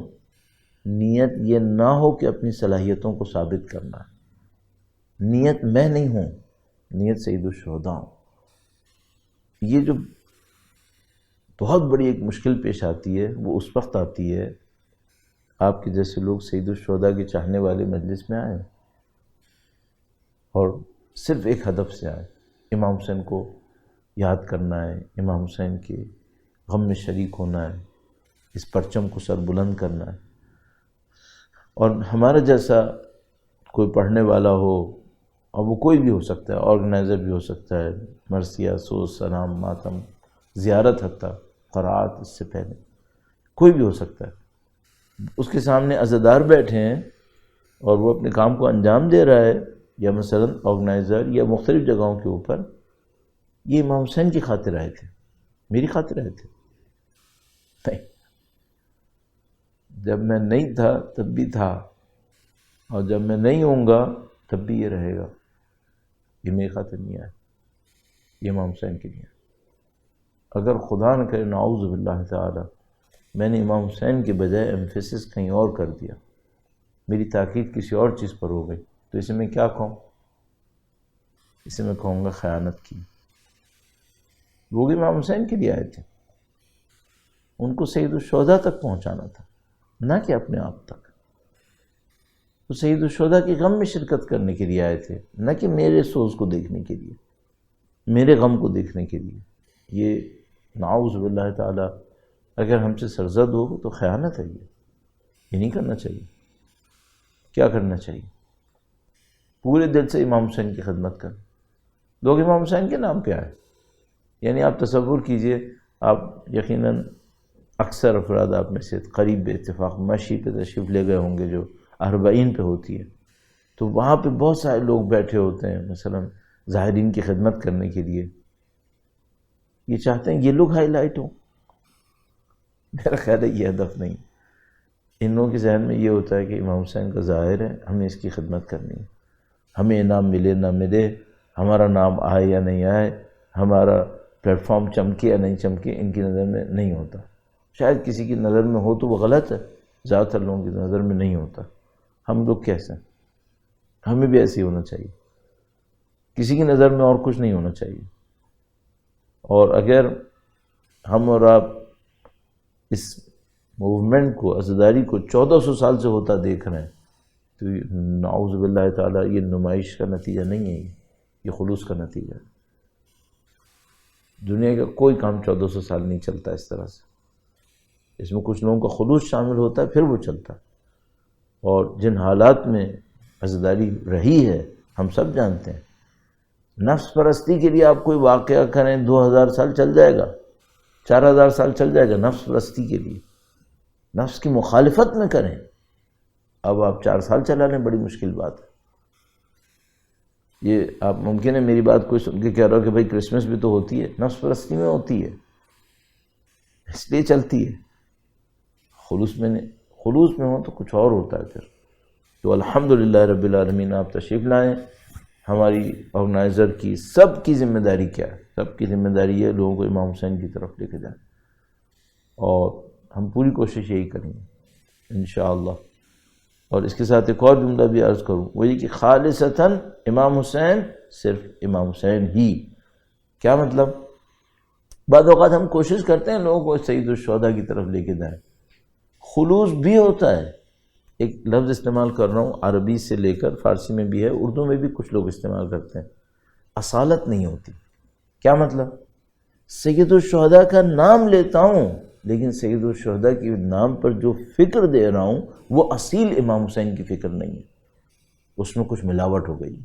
Speaker 1: نیت یہ نہ ہو کہ اپنی صلاحیتوں کو ثابت کرنا ہے، نیت میں نہیں ہوں، نیت سید الشہداء ہوں۔ یہ جو بہت بڑی ایک مشکل پیش آتی ہے وہ اس وقت آتی ہے آپ کے جیسے لوگ سید الشہداء کے چاہنے والے مجلس میں آئیں اور صرف ایک ہدف سے آئیں، امام حسین کو یاد کرنا ہے، امام حسین کے غم میں شریک ہونا ہے، اس پرچم کو سر بلند کرنا ہے۔ اور ہمارا جیسا کوئی پڑھنے والا ہو، اور وہ کوئی بھی ہو سکتا ہے، آرگنائزر بھی ہو سکتا ہے، مرثیہ، سوز، سلام، ماتم، زیارت، حتیٰ قرأت، اس سے پہلے کوئی بھی ہو سکتا ہے، اس کے سامنے عزادار بیٹھے ہیں اور وہ اپنے کام کو انجام دے رہا ہے، یا مثلا آرگنائزر یا مختلف جگہوں کے اوپر، یہ امام حسین کی خاطر آئے تھے، میری خاطر آئے تھے؟ نہیں، جب میں نہیں تھا تب بھی تھا، اور جب میں نہیں ہوں گا تب بھی یہ رہے گا۔ یہ میری خاطر نہیں آئے، یہ امام حسین کے لیے۔ اگر خدا نہ کرے، نعوذ باللہ تعالی، میں نے امام حسین کے بجائے ایمفیسس کہیں اور کر دیا، میری تاکید کسی اور چیز پر ہو گئی، تو اسے میں کیا کہوں؟ اسے میں کہوں گا خیانت کی۔ لوگ امام حسین کے لیے آئے تھے، ان کو سید الشہداء تک پہنچانا تھا، نہ کہ اپنے آپ تک۔ تو سید الشہداء کی غم میں شرکت کرنے کے لیے آئے تھے، نہ کہ میرے سوز کو دیکھنے کے لیے، میرے غم کو دیکھنے کے لیے۔ یہ نعوذ باللہ تعالی اگر ہم سے سرزد ہو تو خیانت ہے، یہ نہیں کرنا چاہیے۔ کیا کرنا چاہیے؟ پورے دل سے امام حسین کی خدمت کریں۔ لوگ امام حسین کے نام پہ آئے، یعنی آپ تصور کیجئے، آپ یقیناً اکثر افراد آپ میں سے قریب بے اتفاق مشی پہ تشریف لے گئے ہوں گے جو اربعین پہ ہوتی ہے، تو وہاں پہ بہت سارے لوگ بیٹھے ہوتے ہیں مثلا زائرین کی خدمت کرنے کے لیے، یہ چاہتے ہیں یہ لوگ ہائی لائٹ ہوں۔ میرا خیال ہے یہ ہدف نہیں۔ ان لوگوں کے ذہن میں یہ ہوتا ہے کہ امام حسین کا ظاہر ہے، ہمیں اس کی خدمت کرنی ہے، ہمیں انعام ملے نہ ملے، ہمارا نام آئے یا نہیں آئے، ہمارا پلیٹ فارم چمکے یا نہیں چمکے، ان کی نظر میں نہیں ہوتا۔ شاید کسی کی نظر میں ہو تو وہ غلط ہے، زیادہ تر لوگوں کی نظر میں نہیں ہوتا۔ ہم لوگ کیسے ہیں؟ ہمیں بھی ایسے ہی ہونا چاہیے، کسی کی نظر میں اور کچھ نہیں ہونا چاہیے۔ اور اگر ہم اور آپ اس موومنٹ کو، عزاداری کو 1400 سال سے ہوتا دیکھ رہے ہیں، تو نعوذ باللہ تعالیٰ یہ نمائش کا نتیجہ نہیں ہے، یہ خلوص کا نتیجہ ہے۔ دنیا کا کوئی کام 1400 سال نہیں چلتا اس طرح سے، اس میں کچھ لوگوں کا خلوص شامل ہوتا ہے پھر وہ چلتا ہے۔ اور جن حالات میں عزاداری رہی ہے ہم سب جانتے ہیں۔ نفس پرستی کے لیے آپ کوئی واقعہ کریں 2000 سال چل جائے گا، 4000 سال چل جائے گا، نفس پرستی کے لیے، نفس کی مخالفت میں کریں، اب آپ 4 سال چلا لیں، بڑی مشکل بات ہے۔ یہ آپ ممکن ہے میری بات کوئی سن کے کہہ رہا ہو کہ بھائی کرسمس بھی تو ہوتی ہے، نفس پرستی میں ہوتی ہے، اس لیے چلتی ہے، خلوص میں نہیں۔ خلوص میں ہو تو کچھ اور ہوتا ہے پھر۔ تو الحمدللہ رب العالمین آپ تشریف لائیں. ہماری آرگنائزر کی سب کی ذمہ داری کیا ہے؟ سب کی ذمہ داری ہے لوگوں کو امام حسین کی طرف لے کے جائیں، اور ہم پوری کوشش یہی کریں گے انشاءاللہ. اور اس کے ساتھ ایک اور جملہ بھی عرض کروں، وہ یہ کہ خالصتاً امام حسین، صرف امام حسین ہی. کیا مطلب؟ بعض اوقات ہم کوشش کرتے ہیں لوگوں کو سید الشہداء کی طرف لے کے جائیں، خلوص بھی ہوتا ہے. ایک لفظ استعمال کر رہا ہوں، عربی سے لے کر فارسی میں بھی ہے، اردو میں بھی کچھ لوگ استعمال کرتے ہیں. اصالت نہیں ہوتی. کیا مطلب؟ سید الشہداء کا نام لیتا ہوں، لیکن سید الشہداء کے نام پر جو فکر دے رہا ہوں وہ اصیل امام حسین کی فکر نہیں ہے، اس میں کچھ ملاوٹ ہو گئی.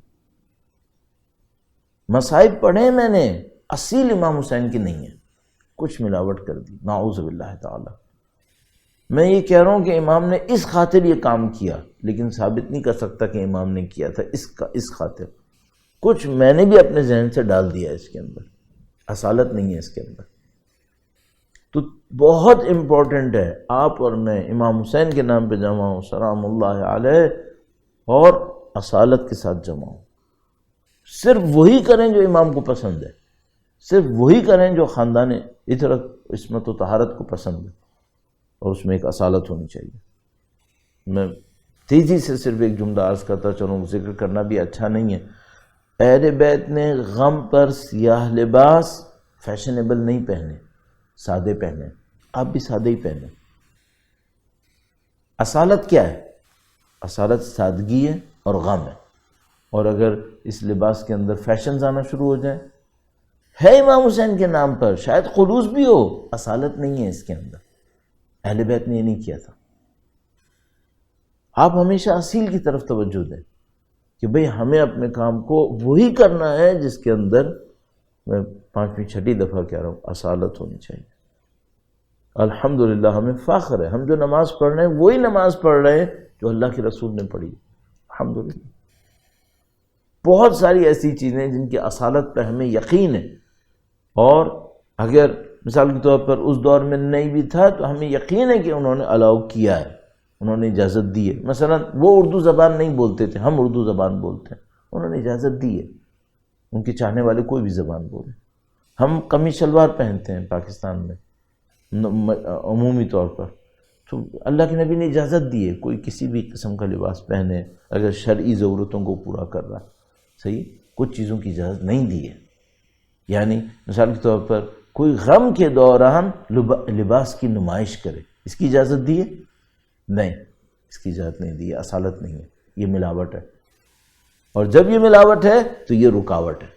Speaker 1: مصائب پڑھے میں نے، اصیل امام حسین کی نہیں ہے، کچھ ملاوٹ کر دی، نعوذ باللہ تعالی. میں یہ کہہ رہا ہوں کہ امام نے اس خاطر یہ کام کیا، لیکن ثابت نہیں کر سکتا کہ امام نے کیا تھا اس خاطر. کچھ میں نے بھی اپنے ذہن سے ڈال دیا اس کے اندر، اصالت نہیں ہے اس کے اندر. تو بہت امپورٹنٹ ہے آپ اور میں امام حسین کے نام پہ جمع ہوں سلام اللہ علیہ، اور اصالت کے ساتھ جمع ہوں. صرف وہی کریں جو امام کو پسند ہے، صرف وہی کریں جو خاندان عطرت عصمت و طہارت کو پسند ہے، اور اس میں ایک اصالت ہونی چاہیے. میں تیزی سے صرف ایک جملہ عرض کرتا چلوں، ذکر کرنا بھی اچھا نہیں ہے. اہل بیت نے غم پر سیاہ لباس فیشنیبل نہیں پہنے، سادے پہنے. آپ بھی سادے ہی پہنے. اصالت کیا ہے؟ اصالت سادگی ہے اور غم ہے. اور اگر اس لباس کے اندر فیشنز آنا شروع ہو جائیں، ہے امام حسین کے نام پر، شاید خلوص بھی ہو، اصالت نہیں ہے اس کے اندر. اہل بیت نے یہ نہیں کیا تھا. آپ ہمیشہ اصیل کی طرف توجہ دیں کہ بھئی ہمیں اپنے کام کو وہی کرنا ہے جس کے اندر، میں 5ویں 6ٹھی دفعہ کہہ رہا ہوں، اصالت ہونی چاہیے. الحمدللہ ہمیں فخر ہے، ہم جو نماز پڑھ رہے ہیں وہی نماز پڑھ رہے ہیں جو اللہ کے رسول نے پڑھی. الحمدللہ. بہت ساری ایسی چیزیں جن کی اصالت پہ ہمیں یقین ہے، اور اگر مثال کے طور پر اس دور میں نہیں بھی تھا تو ہمیں یقین ہے کہ انہوں نے الاؤ کیا ہے، انہوں نے اجازت دی ہے. مثلا وہ اردو زبان نہیں بولتے تھے، ہم اردو زبان بولتے ہیں، انہوں نے اجازت دی ہے. ان کے چاہنے والے کوئی بھی زبان بولیں. ہم قمیص شلوار پہنتے ہیں پاکستان میں عمومی طور پر، تو اللہ کے نبی نے اجازت دی ہے کوئی کسی بھی قسم کا لباس پہنے اگر شرعی ضرورتوں کو پورا کر رہا. صحیح. کچھ چیزوں کی اجازت نہیں دی ہے. یعنی مثال کے طور پر کوئی غم کے دوران لباس کی نمائش کرے، اس کی اجازت دی ہے؟ نہیں، اس کی اجازت نہیں دی ہے. اصالت نہیں ہے، یہ ملاوٹ ہے. اور جب یہ ملاوٹ ہے تو یہ رکاوٹ ہے،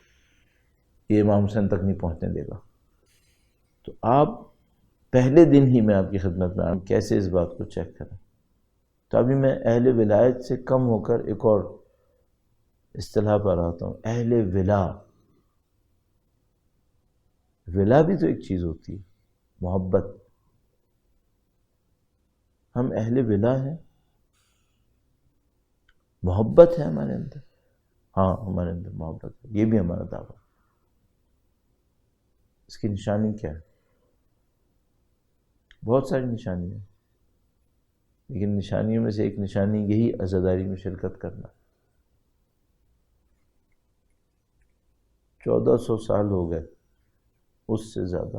Speaker 1: یہ امام حسین تک نہیں پہنچنے دے گا. تو آپ پہلے دن ہی میں آپ کی خدمت میں کیسے اس بات کو چیک کریں. تو ابھی میں اہل ولایت سے کم ہو کر ایک اور اصطلاح پر آتا ہوں، اہل ولا. ولا بھی تو ایک چیز ہوتی ہے، محبت. ہم اہل ولا ہیں، محبت ہے ہمارے اندر. ہاں ہمارے اندر محبت ہے، یہ بھی ہمارا دعویٰ. اس کی نشانی کیا ہے؟ بہت ساری نشانی ہیں، لیکن نشانیوں میں سے ایک نشانی یہی عزاداری میں شرکت کرنا. 1400 سال ہو گئے، اس سے زیادہ،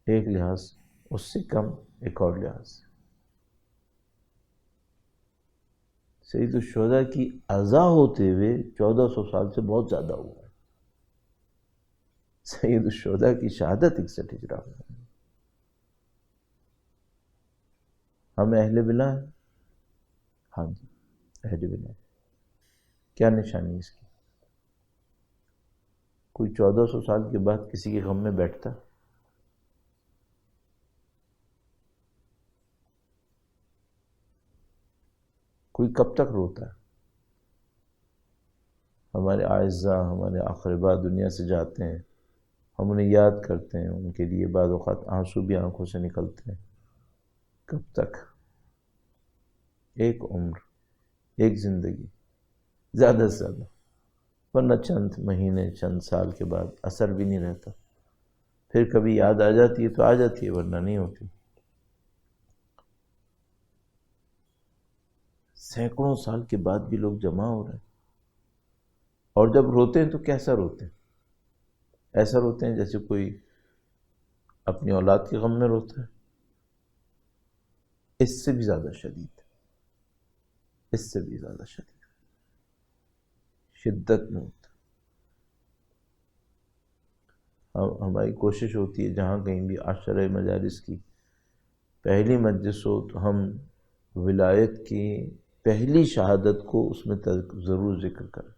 Speaker 1: ایک لحاظ، اس سے کم ایک اور لحاظ. سید الشہداء کی عزا ہوتے ہوئے 1400 سال سے بہت زیادہ ہوا ہے. سید الشہداء کی شہادت 61 ہجری میں. ہم اہل ولا ہیں. ہاں جی اہل ولا. کیا نشانی ہے اس کی؟ کوئی 1400 سال کے بعد کسی کے غم میں بیٹھتا؟ کوئی کب تک روتا ہے؟ ہمارے اعزاء، ہمارے اقرباء دنیا سے جاتے ہیں، ہم انہیں یاد کرتے ہیں، ان کے لیے بعض اوقات آنسو بھی آنکھوں سے نکلتے ہیں. کب تک؟ ایک عمر، ایک زندگی، زیادہ سے زیادہ. ورنہ چند مہینے، چند سال کے بعد اثر بھی نہیں رہتا. پھر کبھی یاد آ جاتی ہے تو آ جاتی ہے، ورنہ نہیں ہوتی. سینکڑوں سال کے بعد بھی لوگ جمع ہو رہے ہیں، اور جب روتے ہیں تو کیسا روتے ہیں؟ ایسا روتے ہیں جیسے کوئی اپنی اولاد کے غم میں روتا ہے، اس سے بھی زیادہ شدید، اس سے بھی زیادہ شدید شدت میں ہوتا ہے۔ ہماری کوشش ہوتی ہے جہاں کہیں بھی عاشرہ مجالس کی پہلی مجلس ہو تو ہم ولایت کی پہلی شہادت کو اس میں ضرور ذکر کریں۔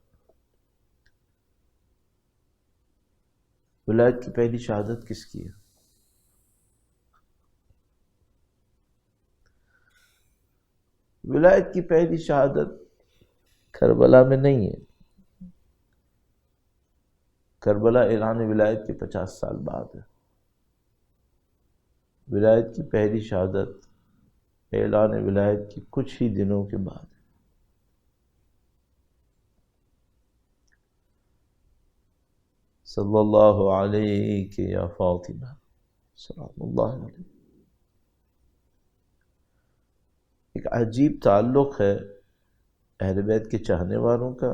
Speaker 1: ولایت کی پہلی شہادت کس کی ہے؟ ولایت کی پہلی شہادت کربلا میں نہیں ہے، کربلا اعلان ولایت کے 50 سال بعد ہے۔ ولایت کی پہلی شہادت اعلان ولایت کی کچھ ہی دنوں کے بعد ہے۔ صلی اللہ علیہ یا فاطمہ سلام اللہ علیہ۔ ایک عجیب تعلق ہے اہل بیت کے چاہنے والوں کا،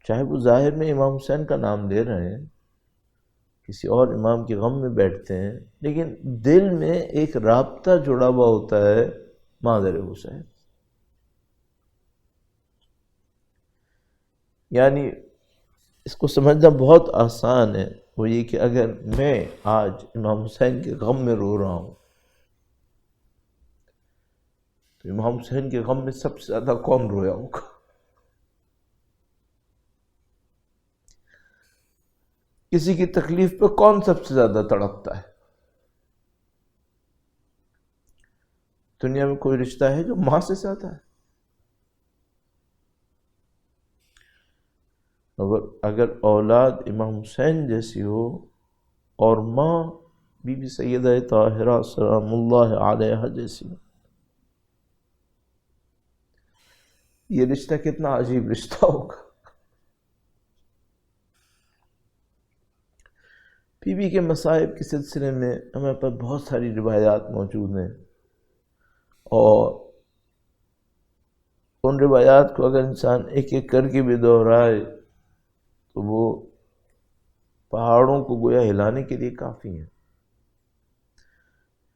Speaker 1: چاہے وہ ظاہر میں امام حسین کا نام لے رہے ہیں، کسی اور امام کے غم میں بیٹھتے ہیں، لیکن دل میں ایک رابطہ جڑا ہوا ہوتا ہے مادر حسین۔ یعنی اس کو سمجھنا بہت آسان ہے، وہ یہ کہ اگر میں آج امام حسین کے غم میں رو رہا ہوں تو امام حسین کے غم میں سب سے زیادہ کون رویا ہوگا؟ کسی کی تکلیف پہ کون سب سے زیادہ تڑپتا ہے؟ دنیا میں کوئی رشتہ ہے جو ماں سے زیادہ ہے؟ اگر اولاد امام حسین جیسی ہو اور ماں بی بی سیدہ طاہرہ سلام اللہ علیہا جیسی ہو، یہ رشتہ کتنا عجیب رشتہ ہوگا۔ بی بی کے مصائب کے سلسلے میں ہمارے پاس بہت ساری روایات موجود ہیں، اور ان روایات کو اگر انسان ایک ایک کر کے بھی دہرائے تو وہ پہاڑوں کو گویا ہلانے کے لیے کافی ہیں۔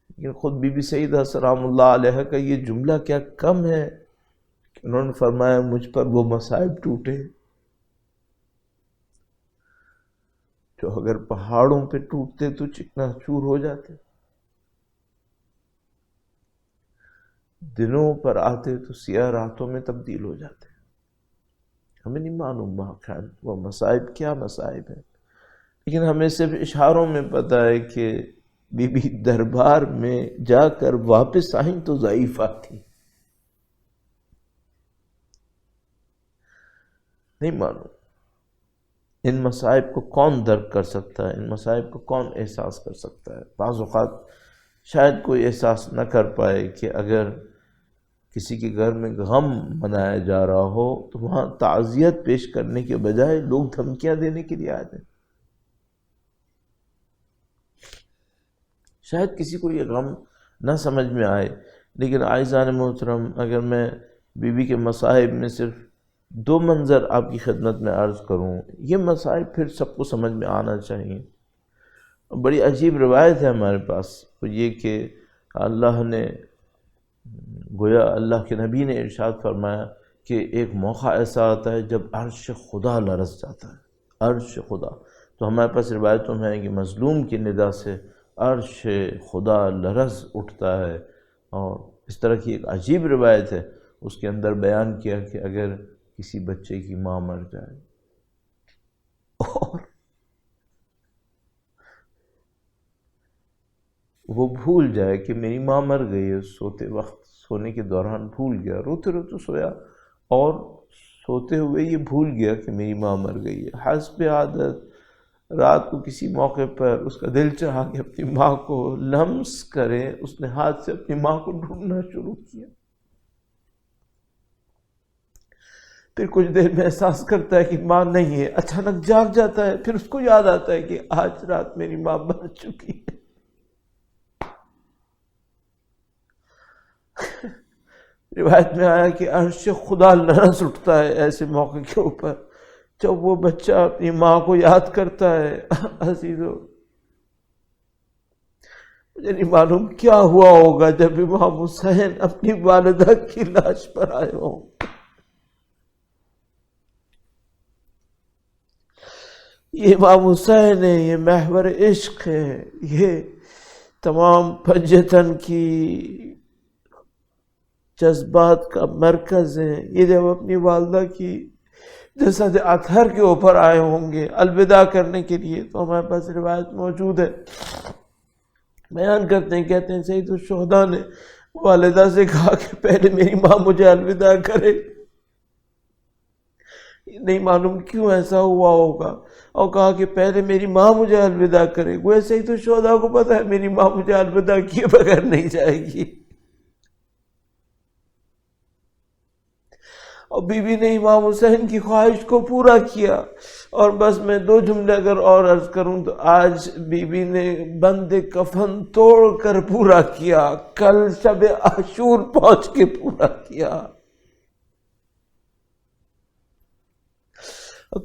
Speaker 1: لیکن خود بی بی سیدہ سلام اللہ علیہ کا یہ جملہ کیا کم ہے کہ انہوں نے فرمایا مجھ پر وہ مصائب ٹوٹے جو اگر پہاڑوں پہ ٹوٹتے تو چکنا چور ہو جاتے، دنوں پر آتے تو سیاہ راتوں میں تبدیل ہو جاتے۔ ہمیں نہیں معلوم وہ مصائب کیا مصائب ہیں، لیکن ہمیں صرف اشاروں میں پتہ ہے کہ بی بی دربار میں جا کر واپس آئیں تو ضعیفہ تھی۔ نہیں معلوم ان مصائب کو کون درک کر سکتا ہے، ان مصائب کو کون احساس کر سکتا ہے۔ بعض اوقات شاید کوئی احساس نہ کر پائے کہ اگر کسی کے گھر میں غم منایا جا رہا ہو تو وہاں تعزیت پیش کرنے کے بجائے لوگ دھمکیاں دینے کے لیے آ جائیں۔ شاید کسی کو یہ غم نہ سمجھ میں آئے، لیکن عائزان محترم، اگر میں بی بی کے مصائب میں صرف 2 منظر آپ کی خدمت میں عرض کروں، یہ مصائب پھر سب کو سمجھ میں آنا چاہیے۔ بڑی عجیب روایت ہے ہمارے پاس، وہ یہ کہ اللہ نے گویا اللہ کے نبی نے ارشاد فرمایا کہ ایک موقع ایسا آتا ہے جب عرش خدا لرز جاتا ہے، عرش خدا۔ تو ہمارے پاس روایتوں میں ہے کہ مظلوم کی ندا سے عرش خدا لرز اٹھتا ہے، اور اس طرح کی ایک عجیب روایت ہے، اس کے اندر بیان کیا کہ اگر کسی بچے کی ماں مر جائے اور وہ بھول جائے کہ میری ماں مر گئی ہے، سوتے وقت سونے کے دوران بھول گیا، روتے روتے سویا اور سوتے ہوئے یہ بھول گیا کہ میری ماں مر گئی ہے، حسب عادت رات کو کسی موقع پر اس کا دل چاہا کہ اپنی ماں کو لمس کرے، اس نے ہاتھ سے اپنی ماں کو ڈھونڈنا شروع کیا، پھر کچھ دیر میں احساس کرتا ہے کہ ماں نہیں ہے، اچانک جاگ جاتا ہے، پھر اس کو یاد آتا ہے کہ آج رات میری ماں مر چکی ہے۔ روایت میں آیا کہ عرش خدا لرز اٹھتا ہے ایسے موقع کے اوپر جب وہ بچہ اپنی ماں کو یاد کرتا ہے۔ عزیزو مجھے نہیں معلوم کیا ہوا ہوگا جب امام حسین اپنی والدہ کی لاش پر آئے ہوں۔ یہ امام حسین ہے، یہ محور عشق ہے، یہ تمام پنجتن کی جذبات کا مرکز ہے۔ یہ جب اپنی والدہ کی جسد اطہر کے اوپر آئے ہوں گے الوداع کرنے کے لیے، تو ہمارے پاس روایت موجود ہے، بیان کرتے ہیں، کہتے ہیں سید الشہداء نے والدہ سے کہا کہ پہلے میری ماں مجھے الوداع کرے۔ نہیں معلوم کیوں ایسا ہوا ہوگا، اور کہا کہ پہلے میری ماں مجھے الوداع کرے۔ گویا سید الشہداء کو پتہ ہے میری ماں مجھے الوداع کیے بغیر نہیں جائے گی، اور بی بی نے امام حسین کی خواہش کو پورا کیا۔ اور بس میں دو جملے اگر اور عرض کروں تو آج بی بی نے بند کفن توڑ کر پورا کیا، کل شب عاشور پہنچ کے پورا کیا۔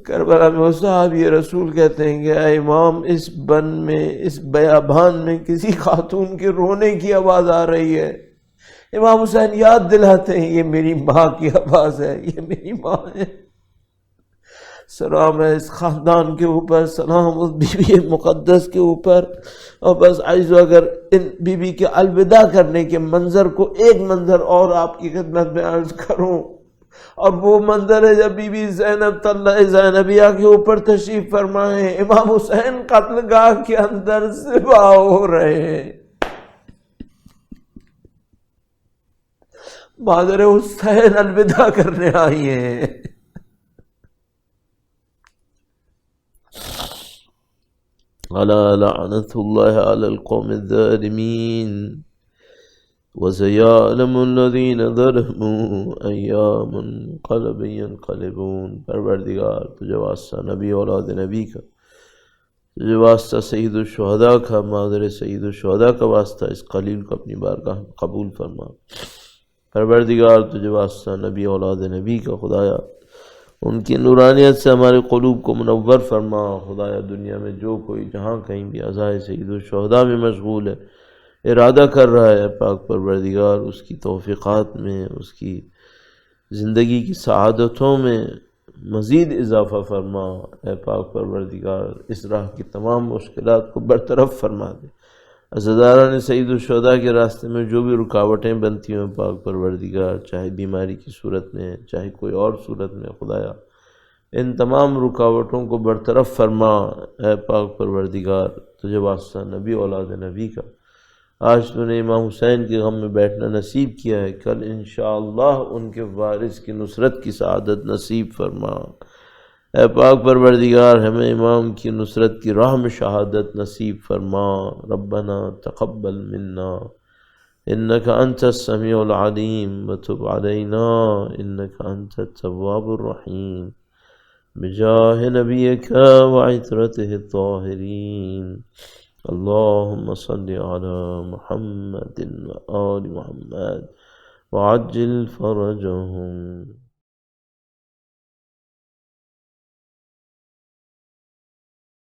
Speaker 1: کربلا میں وہ صحابی رسول کہتے ہیں کہ اے امام، اس بن میں، اس بیابان میں کسی خاتون کے رونے کی آواز آ رہی ہے۔ امام حسین یاد دلاتے ہیں یہ میری ماں کی آواز ہے، یہ میری ماں ہے۔ سلام ہے اس خاندان کے اوپر، سلام اس بی بی مقدس کے اوپر۔ اور بس عزیزو، اگر ان بی بی کے الوداع کرنے کے منظر کو ایک منظر اور آپ کی خدمت میں عرض کروں، اور وہ منظر ہے جب بی بی زینب طلع زینبیہ کے اوپر تشریف فرمائے، امام حسین قتل گاہ کے اندر ذبح ہو رہے ہیں، مادر حسین الوداع کرنے آئی ہیں۔ الا لعنت اللہ علی القوم الظالمین وسيعلم الذین ظلموا ایام منقلب ینقلبون۔ پروردگار تجھے واسطہ نبی اولاد نبی کا، تجھے واسطہ سید الشہداء کا، مادر سید الشہداء کا واسطہ اس قلیل کو اپنی بارگاہ میں قبول فرما۔ پروردگار تجھے واسطہ نبی اولاد نبی کا، خدایا ان کی نورانیت سے ہمارے قلوب کو منور فرما۔ خدایا دنیا میں جو کوئی جہاں کہیں بھی عزائے سید الشہداء میں مشغول ہے، ارادہ کر رہا ہے، پاک پروردگار اس کی توفیقات میں، اس کی زندگی کی سعادتوں میں مزید اضافہ فرما۔ اے پاک پروردگار اس راہ کی تمام مشکلات کو برطرف فرما دے۔ عزاداران سید الشہداء کے راستے میں جو بھی رکاوٹیں بنتی ہیں پاک پروردگار، چاہے بیماری کی صورت میں، چاہے کوئی اور صورت میں، خدایا ان تمام رکاوٹوں کو برطرف فرما۔ اے پاک پروردگار تجھے واسطہ نبی اولاد نبی کا، آج تو نے امام حسین کے غم میں بیٹھنا نصیب کیا ہے، کل انشاءاللہ ان کے وارث کی نصرت کی سعادت نصیب فرما۔ اے پاک پروردگار ہمیں امام کی نصرت کی راہ میں شہادت نصیب فرما۔ ربنا تقبل منا انک انت السمیع العلیم وتب علینا انک انت التواب الرحیم بجاہ نبیک وعطرتہ الطاہرین۔ اللہم صل علی محمد وآل محمد وعجل فرجہم۔